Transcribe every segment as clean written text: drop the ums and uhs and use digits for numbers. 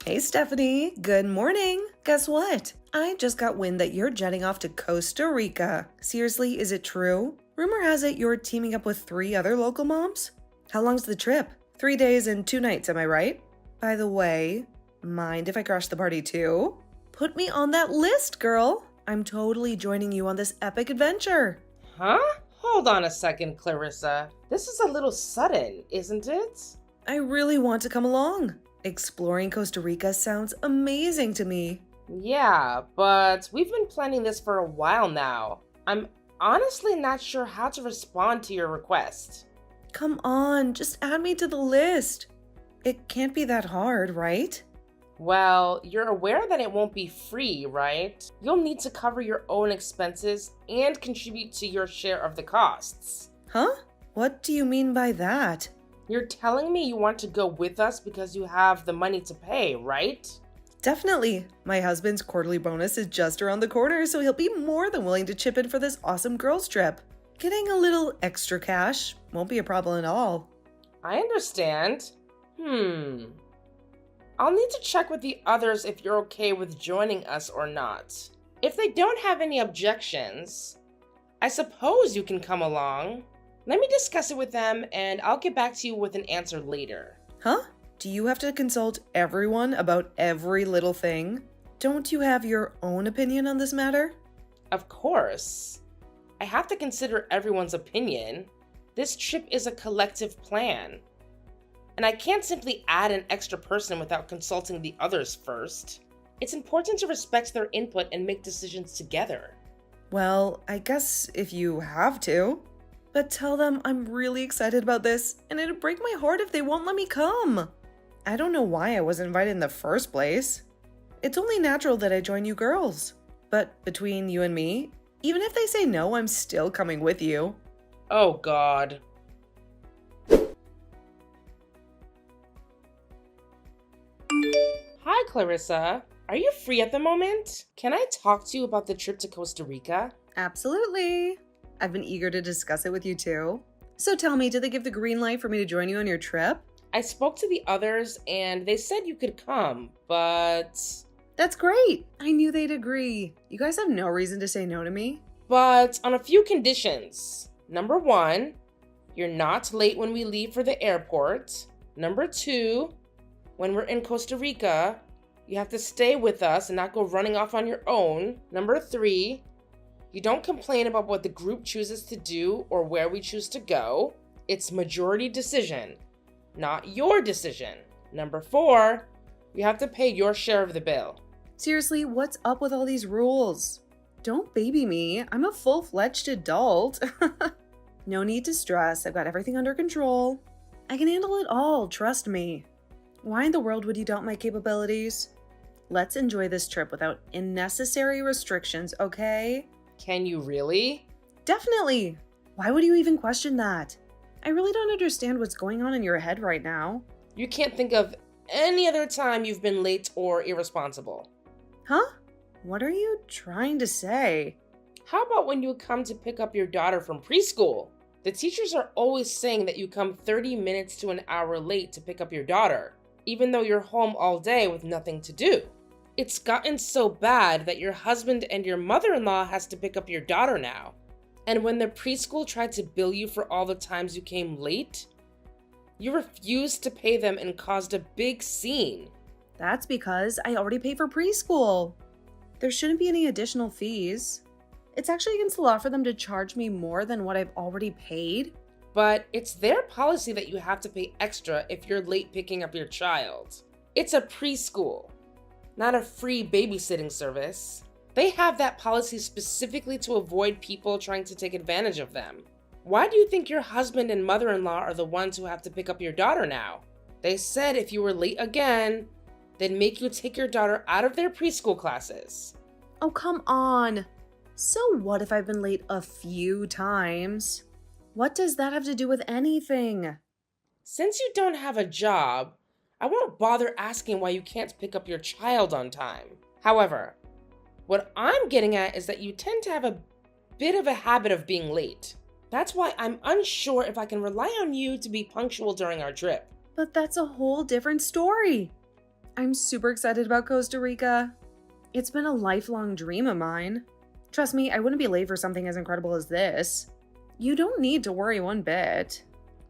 Hey Stephanie, good morning. Guess what? I just got wind that you're jetting off to Costa Rica. Seriously, is it true? Rumor has it you're teaming up with 3 other local moms? How long's the trip? 3 days and 2 nights, am I right? By the way, mind if I crash the party too? Put me on that list, girl. I'm totally joining you on this epic adventure. Huh? Hold on a second, Clarissa. This is a little sudden, isn't it? I really want to come along. Exploring Costa Rica sounds amazing to me. Yeah, but we've been planning this for a while now. I'm honestly not sure how to respond to your request. Come on, just add me to the list. It can't be that hard, right? Well, you're aware that it won't be free, right? You'll need to cover your own expenses and contribute to your share of the costs. Huh? What do you mean by that? You're telling me you want to go with us because you have the money to pay, right? Definitely. My husband's quarterly bonus is just around the corner, so he'll be more than willing to chip in for this awesome girls trip. Getting a little extra cash won't be a problem at all. I understand. I'll need to check with the others if you're okay with joining us or not. If they don't have any objections, I suppose you can come along. Let me discuss it with them and I'll get back to you with an answer later. Huh? Do you have to consult everyone about every little thing? Don't you have your own opinion on this matter? Of course. I have to consider everyone's opinion. This trip is a collective plan. And I can't simply add an extra person without consulting the others first. It's important to respect their input and make decisions together. Well, I guess if you have to. But tell them I'm really excited about this, and it'd break my heart if they won't let me come. I don't know why I was invited in the first place. It's only natural that I join you girls. But between you and me, even if they say no, I'm still coming with you. Oh God. Hi, Clarissa. Are you free at the moment? Can I talk to you about the trip to Costa Rica? Absolutely. I've been eager to discuss it with you too. So tell me, did they give the green light for me to join you on your trip? I spoke to the others and they said you could come, but... That's great. I knew they'd agree. You guys have no reason to say no to me. But on a few conditions. Number 1, you're not late when we leave for the airport. Number 2, when we're in Costa Rica, you have to stay with us and not go running off on your own. Number 3, you don't complain about what the group chooses to do or where we choose to go. It's majority decision, not your decision. Number 4, you have to pay your share of the bill. Seriously, what's up with all these rules? Don't baby me. I'm a full-fledged adult. No need to stress. I've got everything under control. I can handle it all, trust me. Why in the world would you doubt my capabilities? Let's enjoy this trip without unnecessary restrictions, okay? Can you really? Definitely. Why would you even question that? I really don't understand what's going on in your head right now. You can't think of any other time you've been late or irresponsible. Huh? What are you trying to say? How about when you come to pick up your daughter from preschool? The teachers are always saying that you come 30 minutes to an hour late to pick up your daughter, even though you're home all day with nothing to do. It's gotten so bad that your husband and your mother-in-law has to pick up your daughter now. And when the preschool tried to bill you for all the times you came late, you refused to pay them and caused a big scene. That's because I already pay for preschool. There shouldn't be any additional fees. It's actually against the law for them to charge me more than what I've already paid. But it's their policy that you have to pay extra if you're late picking up your child. It's a preschool, not a free babysitting service. They have that policy specifically to avoid people trying to take advantage of them. Why do you think your husband and mother-in-law are the ones who have to pick up your daughter now? They said if you were late again, they'd make you take your daughter out of their preschool classes. Oh, come on. So what if I've been late a few times? What does that have to do with anything? Since you don't have a job, I won't bother asking why you can't pick up your child on time. However, what I'm getting at is that you tend to have a bit of a habit of being late. That's why I'm unsure if I can rely on you to be punctual during our trip. But that's a whole different story. I'm super excited about Costa Rica. It's been a lifelong dream of mine. Trust me, I wouldn't be late for something as incredible as this. You don't need to worry one bit.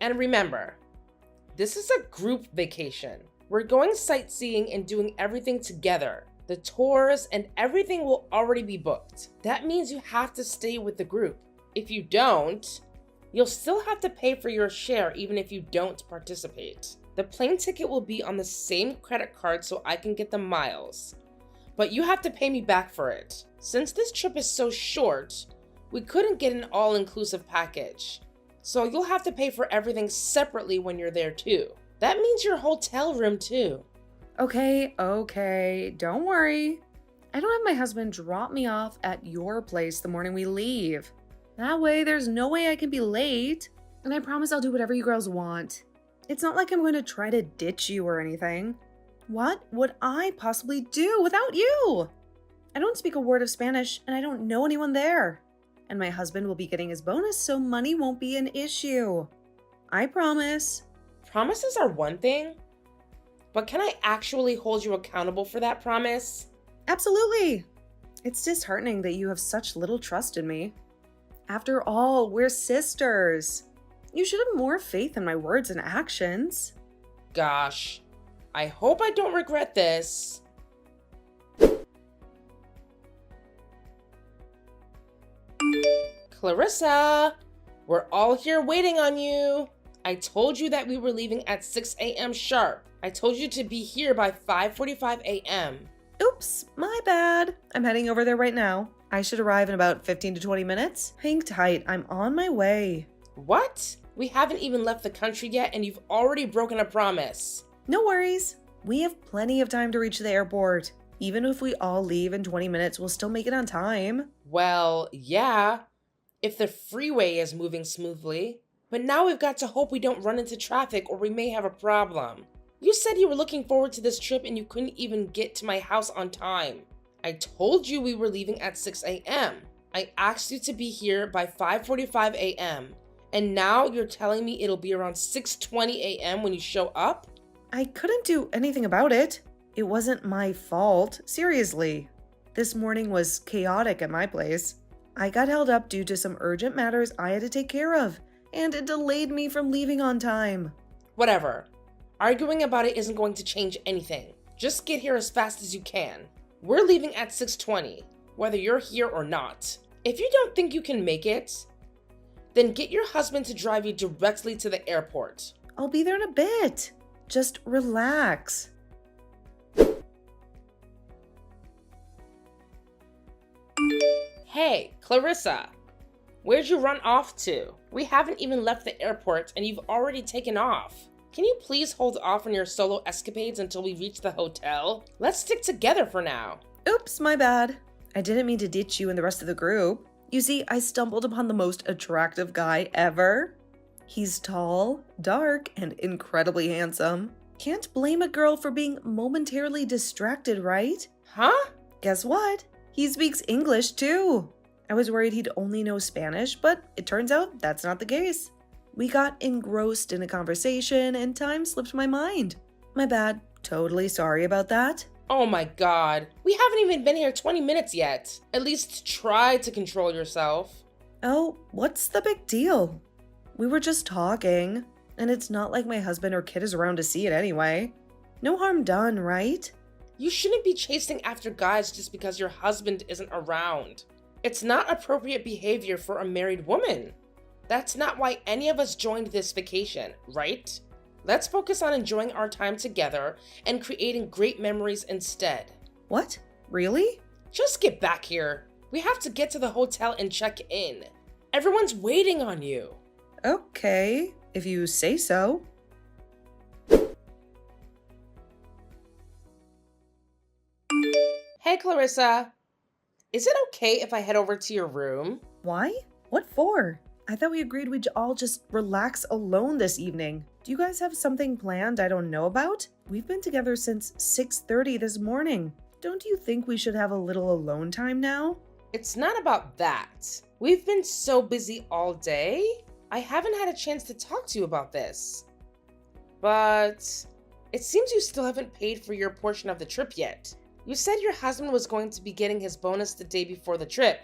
And remember, this is a group vacation. We're going sightseeing and doing everything together. The tours and everything will already be booked. That means you have to stay with the group. If you don't, you'll still have to pay for your share even if you don't participate. The plane ticket will be on the same credit card so I can get the miles, but you have to pay me back for it. Since this trip is so short, we couldn't get an all-inclusive package, so you'll have to pay for everything separately when you're there too. That means your hotel room too. Okay, don't worry. I don't have my husband drop me off at your place the morning we leave. That way, there's no way I can be late, and I promise I'll do whatever you girls want. It's not like I'm going to try to ditch you or anything. What would I possibly do without you? I don't speak a word of Spanish, and I don't know anyone there. And my husband will be getting his bonus, so money won't be an issue. I promise. Promises are one thing, but can I actually hold you accountable for that promise? Absolutely. It's disheartening that you have such little trust in me. After all, we're sisters. You should have more faith in my words and actions. Gosh, I hope I don't regret this. Clarissa, we're all here waiting on you. I told you that we were leaving at 6 a.m. sharp. I told you to be here by 5:45 a.m. Oops, my bad. I'm heading over there right now. I should arrive in about 15 to 20 minutes. Hang tight, I'm on my way. What? We haven't even left the country yet and you've already broken a promise. No worries. We have plenty of time to reach the airport. Even if we all leave in 20 minutes, we'll still make it on time. Well, yeah, if the freeway is moving smoothly. But now we've got to hope we don't run into traffic or we may have a problem. You said you were looking forward to this trip and you couldn't even get to my house on time. I told you we were leaving at 6 a.m. I asked you to be here by 5:45 a.m. And now you're telling me it'll be around 6:20 a.m. when you show up? I couldn't do anything about it. It wasn't my fault, seriously. This morning was chaotic at my place. I got held up due to some urgent matters I had to take care of, and it delayed me from leaving on time. Whatever. Arguing about it isn't going to change anything. Just get here as fast as you can. We're leaving at 6:20, whether you're here or not. If you don't think you can make it, then get your husband to drive you directly to the airport. I'll be there in a bit. Just relax. Hey, Clarissa, where'd you run off to? We haven't even left the airport and you've already taken off. Can you please hold off on your solo escapades until we reach the hotel? Let's stick together for now. Oops, my bad. I didn't mean to ditch you and the rest of the group. You see, I stumbled upon the most attractive guy ever. He's tall, dark, and incredibly handsome. Can't blame a girl for being momentarily distracted, right? Huh? Guess what? He speaks English too. I was worried he'd only know Spanish, but it turns out that's not the case. We got engrossed in a conversation and time slipped my mind. My bad. Totally sorry about that. Oh my god. We haven't even been here 20 minutes yet. At least try to control yourself. Oh, what's the big deal? We were just talking, and it's not like my husband or kid is around to see it anyway. No harm done, right? You shouldn't be chasing after guys just because your husband isn't around. It's not appropriate behavior for a married woman. That's not why any of us joined this vacation, right? Let's focus on enjoying our time together and creating great memories instead. What? Really? Just get back here. We have to get to the hotel and check in. Everyone's waiting on you. Okay, if you say so. Hey, Clarissa. Is it okay if I head over to your room? Why? What for? I thought we agreed we'd all just relax alone this evening. Do you guys have something planned I don't know about? We've been together since 6:30 this morning. Don't you think we should have a little alone time now? It's not about that. We've been so busy all day. I haven't had a chance to talk to you about this. But It seems you still haven't paid for your portion of the trip yet. You said your husband was going to be getting his bonus the day before the trip,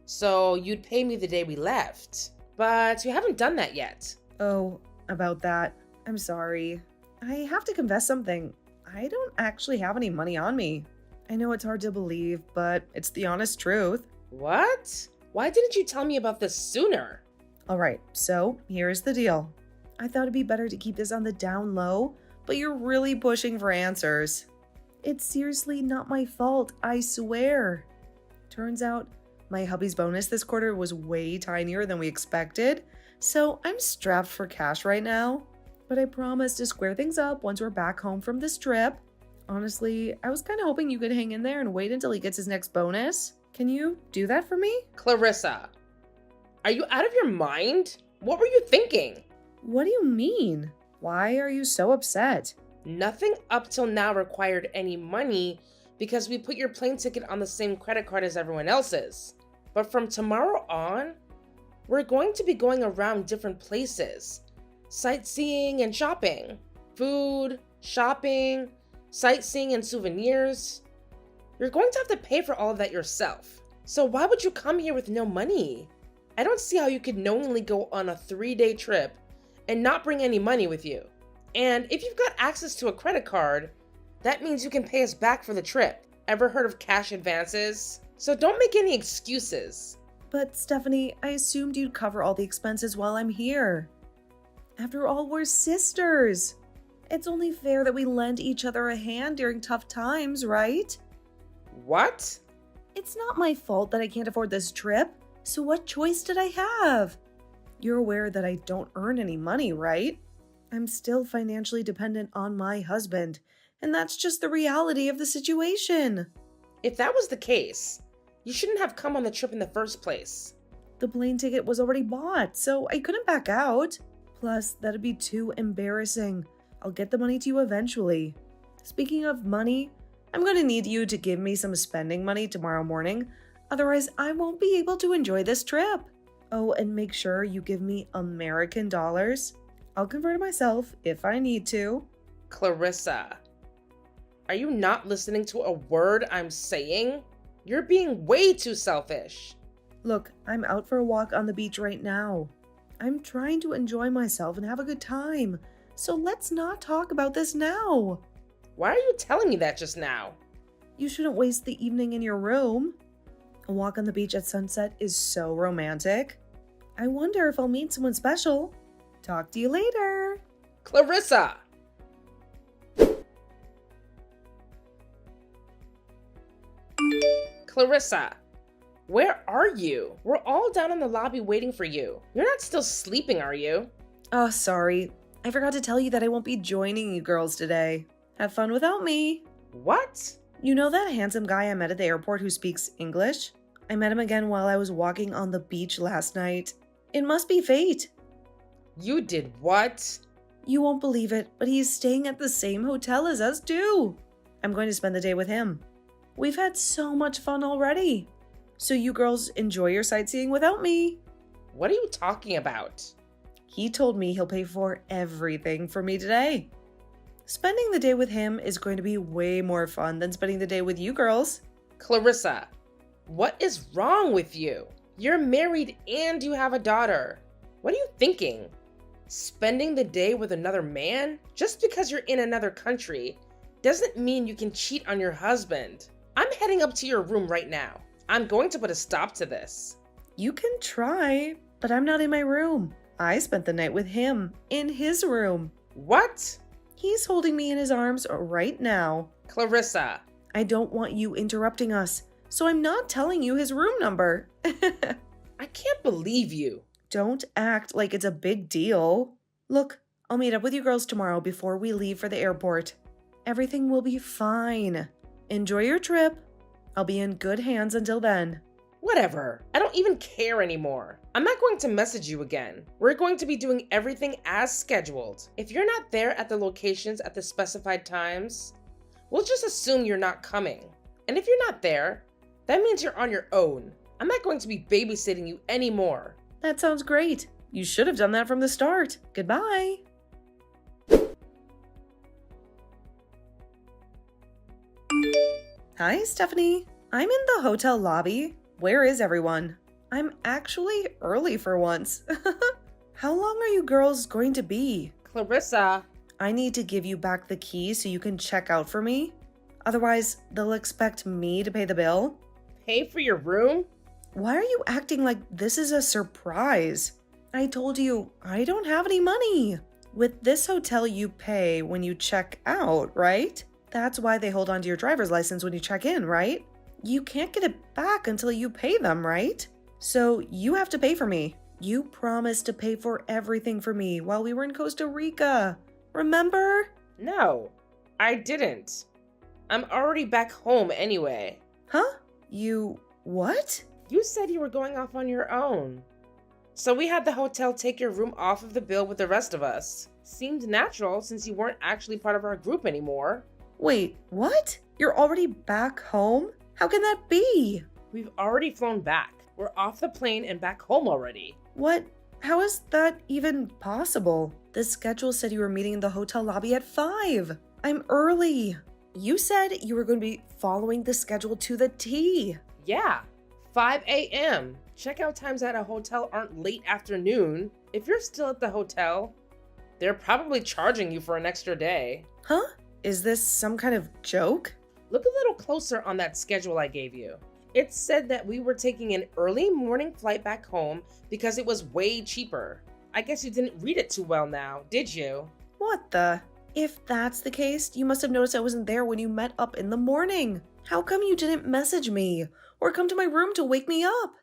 so you'd pay me the day we left. But you haven't done that yet. Oh, about that. I'm sorry. I have to confess something. I don't actually have any money on me. I know it's hard to believe, but it's the honest truth. What? Why didn't you tell me about this sooner? Alright, so here's the deal. I thought it'd be better to keep this on the down low, but you're really pushing for answers. It's seriously not my fault, I swear. Turns out, my hubby's bonus this quarter was way tinier than we expected, so I'm strapped for cash right now. But I promise to square things up once we're back home from this trip. Honestly, I was kind of hoping you could hang in there and wait until he gets his next bonus. Can you do that for me? Clarissa, are you out of your mind? What were you thinking? What do you mean? Why are you so upset? Nothing up till now required any money because we put your plane ticket on the same credit card as everyone else's. But from tomorrow on, we're going to be going around different places, sightseeing and shopping, food, shopping, sightseeing and souvenirs. You're going to have to pay for all of that yourself. So why would you come here with no money? I don't see how you could knowingly go on a 3-day trip and not bring any money with you. And if you've got access to a credit card, that means you can pay us back for the trip. Ever heard of cash advances? So don't make any excuses. But Stephanie, I assumed you'd cover all the expenses while I'm here. After all, we're sisters. It's only fair that we lend each other a hand during tough times, right? What? It's not my fault that I can't afford this trip, so what choice did I have? You're aware that I don't earn any money, right? I'm still financially dependent on my husband, and that's just the reality of the situation. If that was the case, you shouldn't have come on the trip in the first place. The plane ticket was already bought, so I couldn't back out. Plus, that'd be too embarrassing. I'll get the money to you eventually. Speaking of money, I'm going to need you to give me some spending money tomorrow morning. Otherwise, I won't be able to enjoy this trip. Oh, and make sure you give me American dollars. I'll convert it myself if I need to. Clarissa, are you not listening to a word I'm saying? You're being way too selfish. Look, I'm out for a walk on the beach right now. I'm trying to enjoy myself and have a good time. So let's not talk about this now. Why are you telling me that just now? You shouldn't waste the evening in your room. A walk on the beach at sunset is so romantic. I wonder if I'll meet someone special. Talk to you later. Clarissa! Clarissa, where are you? We're all down in the lobby waiting for you. You're not still sleeping, are you? Oh, sorry. I forgot to tell you that I won't be joining you girls today. Have fun without me. What? You know that handsome guy I met at the airport who speaks English? I met him again while I was walking on the beach last night. It must be fate. You did what? You won't believe it, but he's staying at the same hotel as us too. I'm going to spend the day with him. We've had so much fun already. So you girls enjoy your sightseeing without me. What are you talking about? He told me he'll pay for everything for me today. Spending the day with him is going to be way more fun than spending the day with you girls. Clarissa, what is wrong with you? You're married and you have a daughter. What are you thinking? Spending the day with another man? Just because you're in another country doesn't mean you can cheat on your husband. I'm heading up to your room right now. I'm going to put a stop to this. You can try, but I'm not in my room. I spent the night with him in his room. What? He's holding me in his arms right now. Clarissa. I don't want you interrupting us, so I'm not telling you his room number. I can't believe you. Don't act like it's a big deal. Look, I'll meet up with you girls tomorrow before we leave for the airport. Everything will be fine. Enjoy your trip. I'll be in good hands until then. Whatever. I don't even care anymore. I'm not going to message you again. We're going to be doing everything as scheduled. If you're not there at the locations at the specified times, we'll just assume you're not coming. And if you're not there, that means you're on your own. I'm not going to be babysitting you anymore. That sounds great. You should have done that from the start. Goodbye. Hi, Stephanie. I'm in the hotel lobby. Where is everyone? I'm actually early for once. How long are you girls going to be? Clarissa, I need to give you back the key so you can check out for me. Otherwise, they'll expect me to pay the bill. pay for your room? Why are you acting like this is a surprise? I told you I don't have any money. With this hotel, you pay when you check out, right? That's why they hold on to your driver's license when you check in, right? You can't get it back until you pay them, right? So you have to pay for me. You promised to pay for everything for me while we were in Costa Rica. Remember? No, I didn't. I'm already back home anyway. Huh? You what? You said you were going off on your own. So we had the hotel take your room off of the bill with the rest of us. Seemed natural since you weren't actually part of our group anymore. Wait, what? You're already back home? How can that be? We've already flown back. We're off the plane and back home already. What? How is that even possible? The schedule said you were meeting in the hotel lobby at 5. I'm early. You said you were going to be following the schedule to the T. Yeah, 5 a.m. Checkout times at a hotel aren't late afternoon. If you're still at the hotel, they're probably charging you for an extra day. Huh? Is this some kind of joke? Look a little closer on that schedule I gave you. It said that we were taking an early morning flight back home because it was way cheaper. I guess you didn't read it too well now, did you? What the? If that's the case, you must have noticed I wasn't there when you met up in the morning. How come you didn't message me or come to my room to wake me up?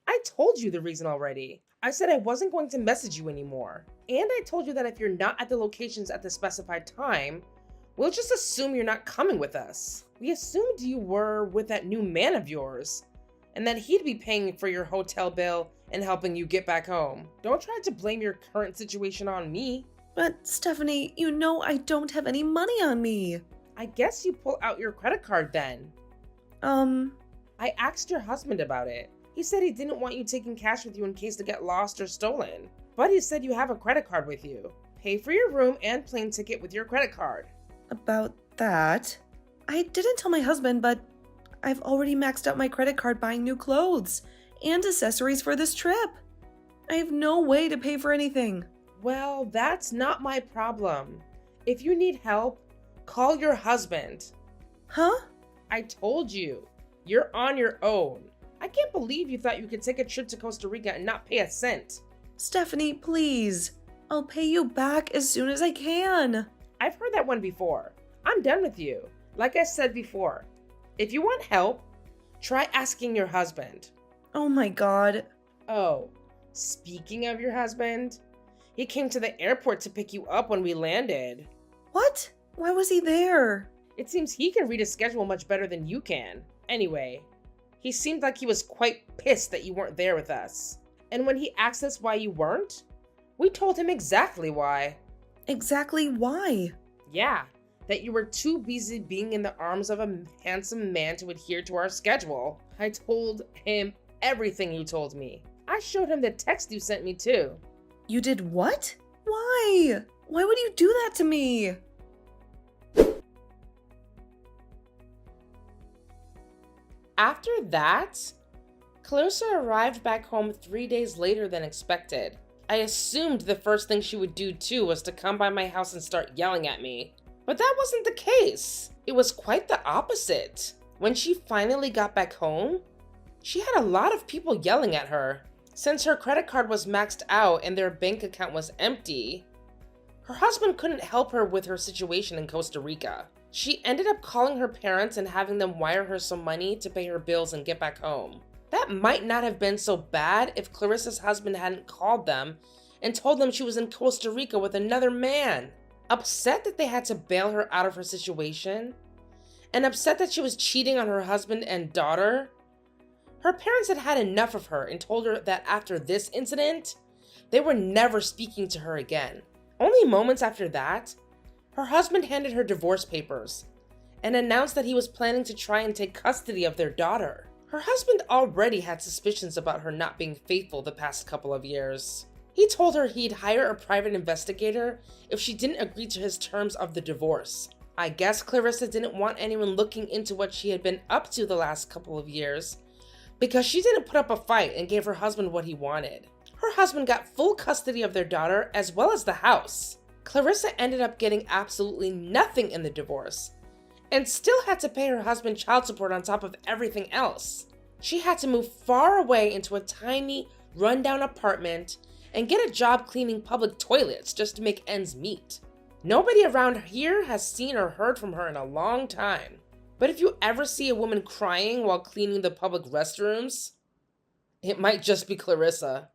I told you the reason already. I said I wasn't going to message you anymore. And I told you that if you're not at the locations at the specified time, we'll just assume you're not coming with us. We assumed you were with that new man of yours, and that he'd be paying for your hotel bill and helping you get back home. Don't try to blame your current situation on me. But Stephanie, you know I don't have any money on me. I guess you pull out your credit card then. I asked your husband about it. He said he didn't want you taking cash with you in case it get lost or stolen. But he said you have a credit card with you. Pay for your room and plane ticket with your credit card. About that? I didn't tell my husband, but I've already maxed out my credit card buying new clothes and accessories for this trip. I have no way to pay for anything. Well, that's not my problem. If you need help, call your husband. Huh? I told you. You're on your own. I can't believe you thought you could take a trip to Costa Rica and not pay a cent. Stephanie, please. I'll pay you back as soon as I can. I've heard that one before. I'm done with you. Like I said before, if you want help, try asking your husband. Oh my god. Oh, speaking of your husband, he came to the airport to pick you up when we landed. What? Why was he there? It seems he can read a schedule much better than you can. Anyway, he seemed like he was quite pissed that you weren't there with us. And when he asked us why you weren't, we told him exactly why. Exactly why? Yeah, that you were too busy being in the arms of a handsome man to adhere to our schedule. I told him everything you told me. I showed him the text you sent me too. You did what? Why? Why would you do that to me? After that, Clarissa arrived back home 3 days later than expected. I assumed the first thing she would do too was to come by my house and start yelling at me. But that wasn't the case. It was quite the opposite. When she finally got back home, she had a lot of people yelling at her. Since her credit card was maxed out and their bank account was empty, her husband couldn't help her with her situation in Costa Rica. She ended up calling her parents and having them wire her some money to pay her bills and get back home. That might not have been so bad if Clarissa's husband hadn't called them and told them she was in Costa Rica with another man. Upset that they had to bail her out of her situation, and upset that she was cheating on her husband and daughter, her parents had had enough of her and told her that after this incident, they were never speaking to her again. Only moments after that, her husband handed her divorce papers and announced that he was planning to try and take custody of their daughter. Her husband already had suspicions about her not being faithful the past couple of years. He told her he'd hire a private investigator if she didn't agree to his terms of the divorce. I guess Clarissa didn't want anyone looking into what she had been up to the last couple of years, because she didn't put up a fight and gave her husband what he wanted. Her husband got full custody of their daughter as well as the house. Clarissa ended up getting absolutely nothing in the divorce, and still had to pay her husband child support on top of everything else. She had to move far away into a tiny, rundown apartment and get a job cleaning public toilets just to make ends meet. Nobody around here has seen or heard from her in a long time. But if you ever see a woman crying while cleaning the public restrooms, it might just be Clarissa.